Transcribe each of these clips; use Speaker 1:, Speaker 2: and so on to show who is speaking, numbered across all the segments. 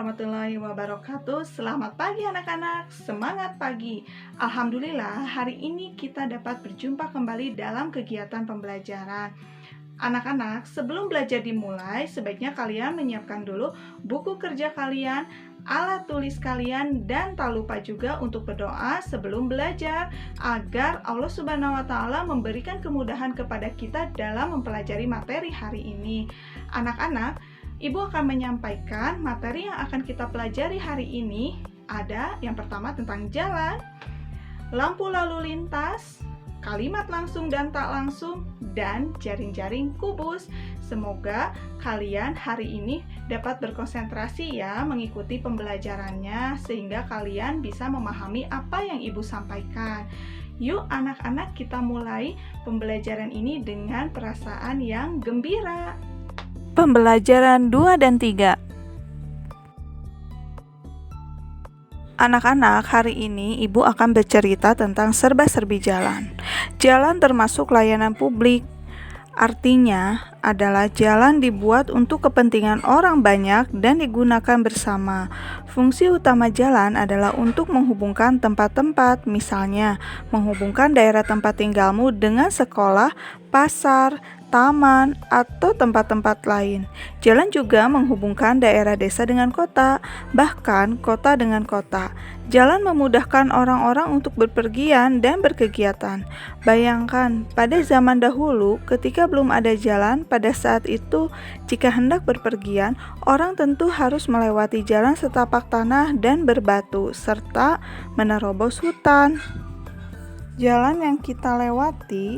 Speaker 1: warahmatullahi wabarakatuh. Selamat pagi anak-anak, semangat pagi. Alhamdulillah, hari ini kita dapat berjumpa kembali dalam kegiatan pembelajaran. Anak-anak, sebelum belajar dimulai, sebaiknya kalian menyiapkan dulu buku kerja kalian, alat tulis kalian, dan tak lupa juga untuk berdoa sebelum belajar agar Allah Subhanahu wa Ta'ala memberikan kemudahan kepada kita dalam mempelajari materi hari ini. Anak-anak, Ibu akan menyampaikan materi yang akan kita pelajari hari ini. Ada yang pertama tentang jalan, lampu lalu lintas, kalimat langsung dan tak langsung, dan jaring-jaring kubus. Semoga kalian hari ini dapat berkonsentrasi ya mengikuti pembelajarannya sehingga kalian bisa memahami apa yang Ibu sampaikan. Yuk anak-anak, kita mulai pembelajaran ini dengan perasaan yang gembira.
Speaker 2: Pembelajaran 2 dan 3. Anak-anak, hari ini Ibu akan bercerita tentang serba-serbi jalan. Jalan termasuk layanan publik. Artinya adalah jalan dibuat untuk kepentingan orang banyak dan digunakan bersama. Fungsi utama jalan adalah untuk menghubungkan tempat-tempat, misalnya menghubungkan daerah tempat tinggalmu dengan sekolah, pasar, taman, atau tempat-tempat lain. Jalan juga menghubungkan daerah desa dengan kota, bahkan kota dengan kota. Jalan memudahkan orang-orang untuk berpergian dan berkegiatan. Bayangkan, pada zaman dahulu ketika belum ada jalan, pada saat itu jika hendak berpergian, orang tentu harus melewati jalan setapak tanah dan berbatu, serta menerobos hutan. Jalan yang kita lewati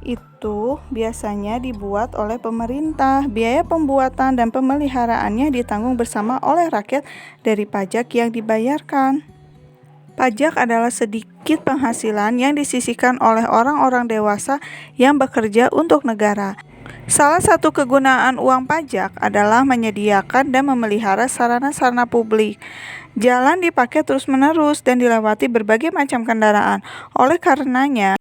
Speaker 2: itu biasanya dibuat oleh pemerintah. Biaya pembuatan dan pemeliharaannya ditanggung bersama oleh rakyat dari pajak yang dibayarkan. Pajak adalah sedikit penghasilan yang disisihkan oleh orang-orang dewasa yang bekerja untuk negara. Salah satu kegunaan uang pajak adalah menyediakan dan memelihara sarana-sarana publik. Jalan dipakai terus-menerus dan dilewati berbagai macam kendaraan. Oleh karenanya,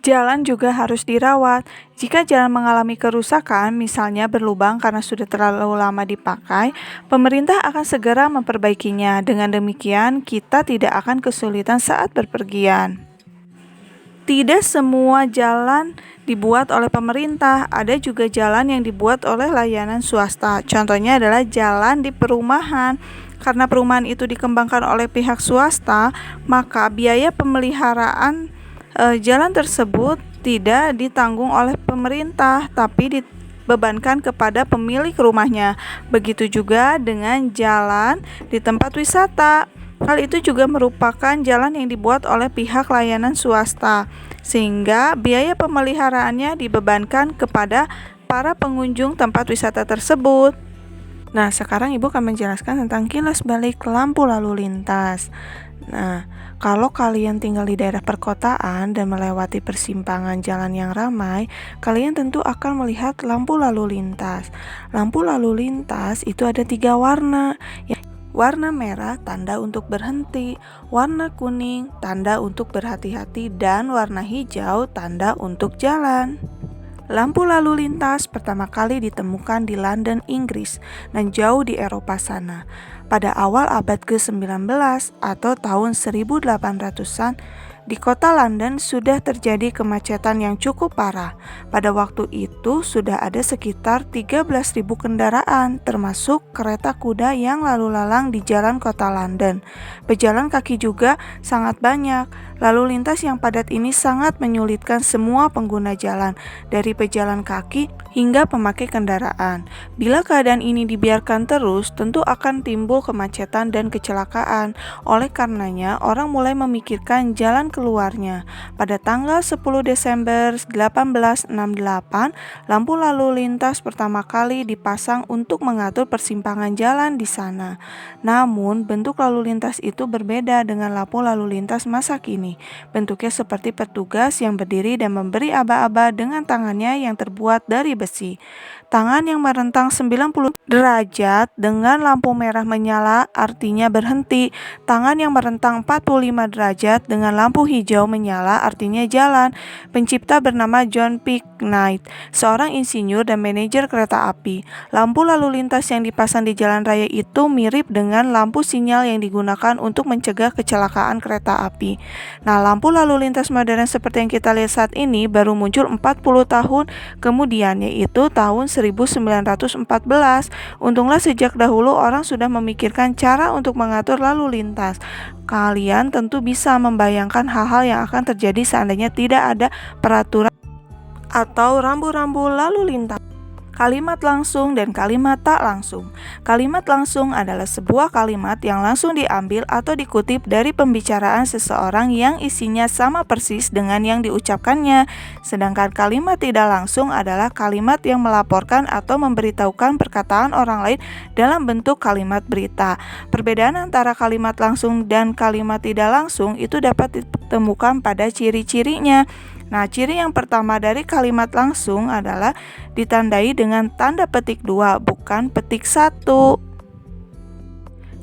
Speaker 2: jalan juga harus dirawat. Jika jalan mengalami kerusakan, misalnya berlubang karena sudah terlalu lama dipakai, pemerintah akan segera memperbaikinya. Dengan demikian, kita tidak akan kesulitan saat berpergian. Tidak semua jalan dibuat oleh pemerintah, ada juga jalan yang dibuat oleh layanan swasta. Contohnya adalah jalan di perumahan. Karena perumahan itu dikembangkan oleh pihak swasta, maka biaya pemeliharaan jalan tersebut tidak ditanggung oleh pemerintah, tapi dibebankan kepada pemilik rumahnya. Begitu juga dengan jalan di tempat wisata. Hal itu juga merupakan jalan yang dibuat oleh pihak layanan swasta, sehingga biaya pemeliharaannya dibebankan kepada para pengunjung tempat wisata tersebut. Nah, sekarang Ibu akan menjelaskan tentang kilas balik lampu lalu lintas. Nah, kalau kalian tinggal di daerah perkotaan dan melewati persimpangan jalan yang ramai, kalian tentu akan melihat lampu lalu lintas. Lampu lalu lintas itu ada 3 warna. Warna merah tanda untuk berhenti, warna kuning tanda untuk berhati-hati, dan warna hijau tanda untuk jalan. Lampu lalu lintas pertama kali ditemukan di London, Inggris, dan jauh di Eropa sana. Pada awal abad ke-19 atau tahun 1800-an, di kota London sudah terjadi kemacetan yang cukup parah. Pada waktu itu sudah ada sekitar 13.000 kendaraan, termasuk kereta kuda yang lalu lalang di jalan kota London. Pejalan kaki juga sangat banyak. Lalu lintas yang padat ini sangat menyulitkan semua pengguna jalan, dari pejalan kaki hingga pemakai kendaraan. Bila keadaan ini dibiarkan terus, tentu akan timbul kemacetan dan kecelakaan. Oleh karenanya, orang mulai memikirkan jalan keluarnya. Pada tanggal 10 Desember 1868, lampu lalu lintas pertama kali dipasang untuk mengatur persimpangan jalan di sana. Namun, bentuk lalu lintas itu berbeda dengan lampu lalu lintas masa kini. ini. Bentuknya seperti petugas yang berdiri dan memberi aba-aba dengan tangannya yang terbuat dari besi. Tangan yang merentang 90 derajat dengan lampu merah menyala artinya berhenti. Tangan yang merentang 45 derajat dengan lampu hijau menyala artinya jalan. Pencipta bernama John P. Knight, seorang insinyur dan manajer kereta api. Lampu lalu lintas yang dipasang di jalan raya itu mirip dengan lampu sinyal yang digunakan untuk mencegah kecelakaan kereta api. Nah, lampu lalu lintas modern seperti yang kita lihat saat ini baru muncul 40 tahun kemudian, yaitu tahun 1914. Untunglah sejak dahulu orang sudah memikirkan cara untuk mengatur lalu lintas. Kalian tentu bisa membayangkan hal-hal yang akan terjadi seandainya tidak ada peraturan atau rambu-rambu lalu lintas. Kalimat langsung dan kalimat tak langsung. Kalimat langsung adalah sebuah kalimat yang langsung diambil atau dikutip dari pembicaraan seseorang yang isinya sama persis dengan yang diucapkannya. Sedangkan kalimat tidak langsung adalah kalimat yang melaporkan atau memberitahukan perkataan orang lain dalam bentuk kalimat berita. Perbedaan antara kalimat langsung dan kalimat tidak langsung itu dapat ditemukan pada ciri-cirinya. Nah, ciri yang pertama dari kalimat langsung adalah ditandai dengan tanda petik 2, bukan petik 1.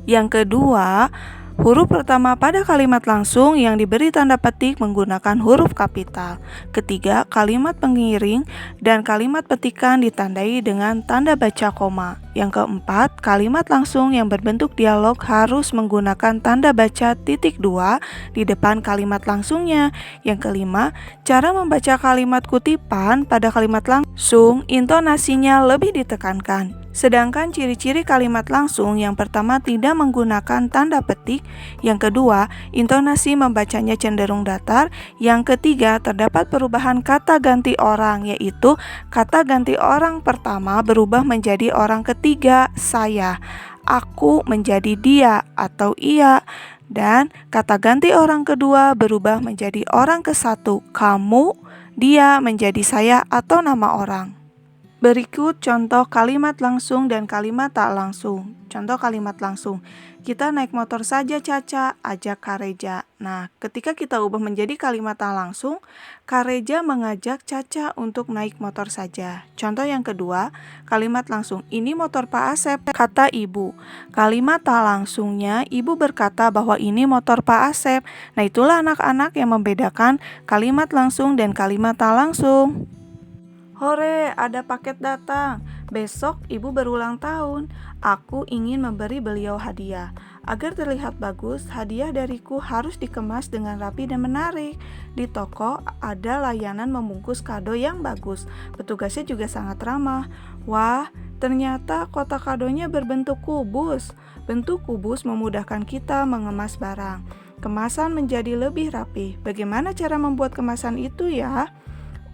Speaker 2: Yang kedua, huruf pertama pada kalimat langsung yang diberi tanda petik menggunakan huruf kapital. Ketiga, kalimat pengiring dan kalimat petikan ditandai dengan tanda baca koma. Yang keempat, kalimat langsung yang berbentuk dialog harus menggunakan tanda baca titik 2 di depan kalimat langsungnya. Yang kelima, cara membaca kalimat kutipan pada kalimat langsung, intonasinya lebih ditekankan. Sedangkan ciri-ciri kalimat langsung yang pertama tidak menggunakan tanda petik, yang kedua, intonasi membacanya cenderung datar, yang ketiga, terdapat perubahan kata ganti orang, yaitu kata ganti orang pertama berubah menjadi orang ketiga, saya, aku menjadi dia atau ia, dan kata ganti orang kedua berubah menjadi orang ke satu, kamu, dia menjadi saya atau nama orang. Berikut contoh kalimat langsung dan kalimat tak langsung. Contoh kalimat langsung. Kita naik motor saja Caca, ajak Kareja. Nah, ketika kita ubah menjadi kalimat tak langsung, Kareja mengajak Caca untuk naik motor saja. Contoh yang kedua, kalimat langsung. Ini motor Pak Asep, kata ibu. Kalimat tak langsungnya, ibu berkata bahwa ini motor Pak Asep. Nah, itulah anak-anak yang membedakan kalimat langsung dan kalimat tak langsung. Hore, ada paket datang. Besok ibu berulang tahun. Aku ingin memberi beliau hadiah. Agar terlihat bagus, hadiah dariku harus dikemas dengan rapi dan menarik. Di toko ada layanan membungkus kado yang bagus. Petugasnya juga sangat ramah. Wah, ternyata kotak kadonya berbentuk kubus. Bentuk kubus memudahkan kita mengemas barang. Kemasan menjadi lebih rapi. Bagaimana cara membuat kemasan itu ya?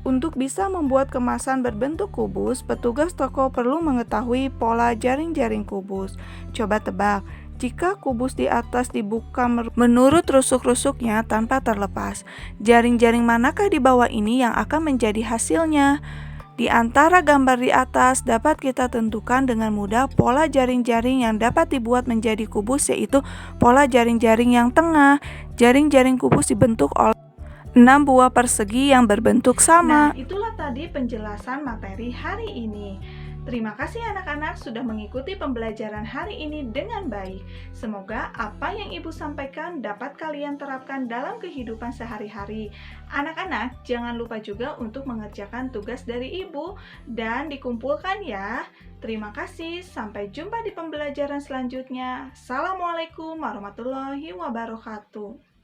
Speaker 2: Untuk bisa membuat kemasan berbentuk kubus, petugas toko perlu mengetahui pola jaring-jaring kubus. Coba tebak, jika kubus di atas dibuka menurut rusuk-rusuknya tanpa terlepas, jaring-jaring manakah di bawah ini yang akan menjadi hasilnya? Di antara gambar di atas dapat kita tentukan dengan mudah pola jaring-jaring yang dapat dibuat menjadi kubus, yaitu pola jaring-jaring yang tengah. Jaring-jaring kubus dibentuk oleh 6 buah persegi yang berbentuk sama.
Speaker 1: Nah, itulah tadi penjelasan materi hari ini. Terima kasih anak-anak sudah mengikuti pembelajaran hari ini dengan baik. Semoga apa yang Ibu sampaikan dapat kalian terapkan dalam kehidupan sehari-hari. Anak-anak, jangan lupa juga untuk mengerjakan tugas dari Ibu dan dikumpulkan ya. Terima kasih, sampai jumpa di pembelajaran selanjutnya. Assalamualaikum warahmatullahi wabarakatuh.